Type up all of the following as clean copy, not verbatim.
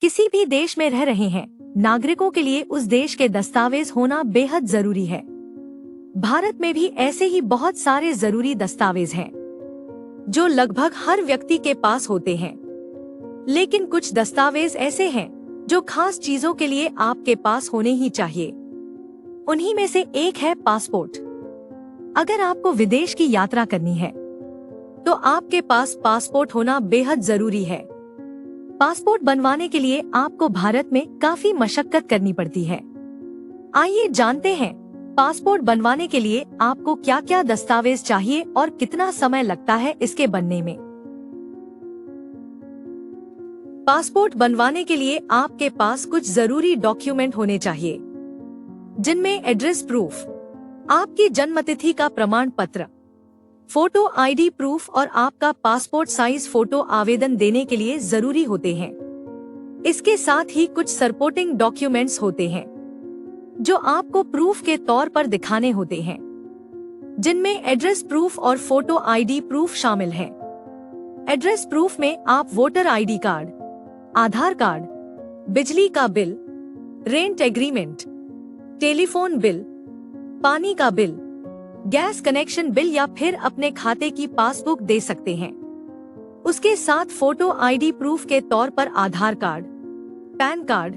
किसी भी देश में रह रहे हैं नागरिकों के लिए उस देश के दस्तावेज होना बेहद जरूरी है। भारत में भी ऐसे ही बहुत सारे जरूरी दस्तावेज हैं जो लगभग हर व्यक्ति के पास होते हैं, लेकिन कुछ दस्तावेज ऐसे हैं जो खास चीजों के लिए आपके पास होने ही चाहिए। उन्हीं में से एक है पासपोर्ट। अगर आपको विदेश की यात्रा करनी है तो आपके पास पासपोर्ट होना बेहद जरूरी है। पासपोर्ट बनवाने के लिए आपको भारत में काफी मशक्कत करनी पड़ती है। आइए जानते हैं पासपोर्ट बनवाने के लिए आपको क्या क्या दस्तावेज चाहिए और कितना समय लगता है इसके बनने में। पासपोर्ट बनवाने के लिए आपके पास कुछ जरूरी डॉक्यूमेंट होने चाहिए, जिनमें एड्रेस प्रूफ, आपकी जन्मतिथि का प्रमाण पत्र, फोटो आईडी प्रूफ और आपका पासपोर्ट साइज फोटो आवेदन देने के लिए जरूरी होते हैं। इसके साथ ही कुछ सपोर्टिंग डॉक्यूमेंट्स होते हैं जो आपको प्रूफ के तौर पर दिखाने होते हैं, जिनमें एड्रेस प्रूफ और फोटो आईडी प्रूफ शामिल है। एड्रेस प्रूफ में आप वोटर आईडी कार्ड, आधार कार्ड, बिजली का bill, rent agreement, telephone bill, पानी का बिल, गैस कनेक्शन बिल या फिर अपने खाते की पासबुक दे सकते हैं। उसके साथ फोटो आईडी प्रूफ के तौर पर Aadhaar card, PAN card,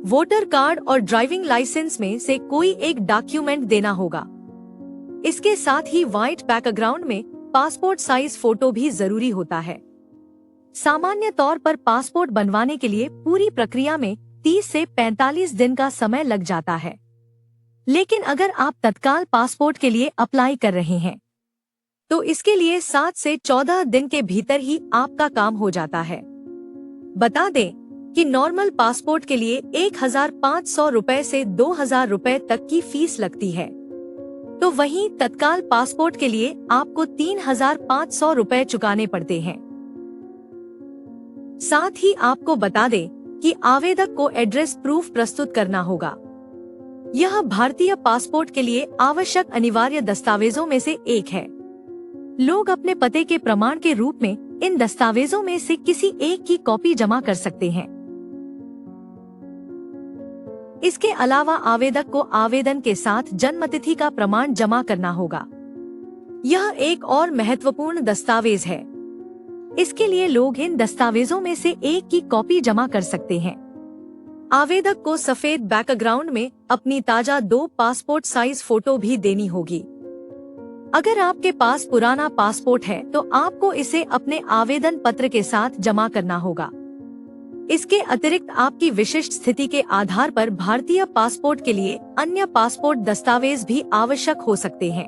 voter card और ड्राइविंग लाइसेंस में से कोई एक डॉक्यूमेंट देना होगा। इसके साथ ही व्हाइट बैकग्राउंड में पासपोर्ट साइज फोटो भी जरूरी होता है। सामान्य तौर पर पासपोर्ट बनवाने के लिए पूरी प्रक्रिया में 30 से 45 दिन का समय लग जाता है, लेकिन अगर आप तत्काल पासपोर्ट के लिए अप्लाई कर रहे हैं तो इसके लिए 7 से 14 दिन के भीतर ही आपका काम हो जाता है। बता दें कि नॉर्मल पासपोर्ट के लिए 1,500 रुपए से 2,000 रुपए तक की फीस लगती है, तो वहीं तत्काल पासपोर्ट के लिए आपको 3,500 रुपए चुकाने पड़ते हैं। साथ ही आपको बता दें कि आवेदक को एड्रेस प्रूफ प्रस्तुत करना होगा। यह भारतीय पासपोर्ट के लिए आवश्यक अनिवार्य दस्तावेजों में से एक है। लोग अपने पते के प्रमाण के रूप में इन दस्तावेजों में से किसी एक की कॉपी जमा कर सकते हैं। इसके अलावा आवेदक को आवेदन के साथ जन्मतिथि का प्रमाण जमा करना होगा। यह एक और महत्वपूर्ण दस्तावेज है। इसके लिए लोग इन दस्तावेजों में से एक की कॉपी जमा कर सकते हैं। आवेदक को सफेद बैकग्राउंड में अपनी ताजा 2 पासपोर्ट साइज फोटो भी देनी होगी। अगर आपके पास पुराना पासपोर्ट है तो आपको इसे अपने आवेदन पत्र के साथ जमा करना होगा। इसके अतिरिक्त आपकी विशिष्ट स्थिति के आधार पर भारतीय पासपोर्ट के लिए अन्य पासपोर्ट दस्तावेज भी आवश्यक हो सकते हैं।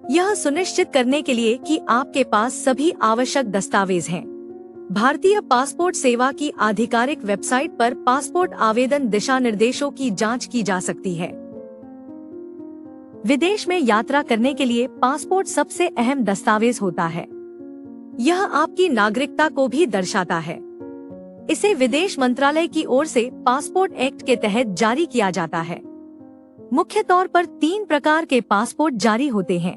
यह सुनिश्चित करने के लिए कि आपके पास सभी आवश्यक दस्तावेज हैं, भारतीय पासपोर्ट सेवा की आधिकारिक वेबसाइट पर पासपोर्ट आवेदन दिशा निर्देशों की जांच की जा सकती है। विदेश में यात्रा करने के लिए पासपोर्ट सबसे अहम दस्तावेज होता है। यह आपकी नागरिकता को भी दर्शाता है। इसे विदेश मंत्रालय की ओर से पासपोर्ट एक्ट के तहत जारी किया जाता है। मुख्य तौर पर 3 प्रकार के पासपोर्ट जारी होते हैं।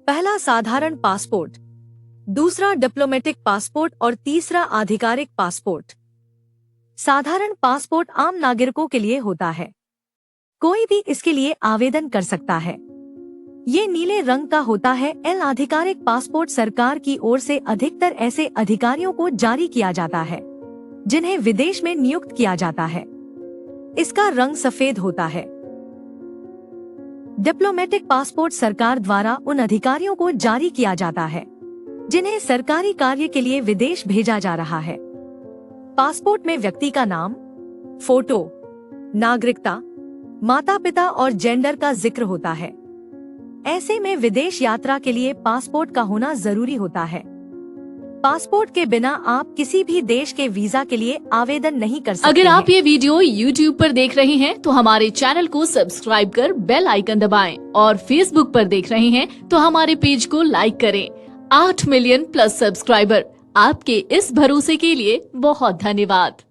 पहला साधारण पासपोर्ट, दूसरा डिप्लोमेटिक पासपोर्ट और तीसरा आधिकारिक पासपोर्ट। साधारण पासपोर्ट आम नागरिकों के लिए होता है। कोई भी इसके लिए आवेदन कर सकता है। ये नीले रंग का होता है। आधिकारिक पासपोर्ट सरकार की ओर से अधिकतर ऐसे अधिकारियों को जारी किया जाता है जिन्हें विदेश में नियुक्त किया जाता है। इसका रंग सफेद होता है। डिप्लोमेटिक पासपोर्ट सरकार द्वारा उन अधिकारियों को जारी किया जाता है जिन्हें सरकारी कार्य के लिए विदेश भेजा जा रहा है। पासपोर्ट में व्यक्ति का नाम, फोटो, नागरिकता, माता पिता और जेंडर का जिक्र होता है। ऐसे में विदेश यात्रा के लिए पासपोर्ट का होना जरूरी होता है। पासपोर्ट के बिना आप किसी भी देश के वीजा के लिए आवेदन नहीं कर सकते। अगर आप ये वीडियो YouTube पर देख रहे हैं तो हमारे चैनल को सब्सक्राइब कर बेल आइकन दबाएं और Facebook पर देख रहे हैं तो हमारे पेज को लाइक करें। 8 मिलियन प्लस सब्सक्राइबर, आपके इस भरोसे के लिए बहुत धन्यवाद।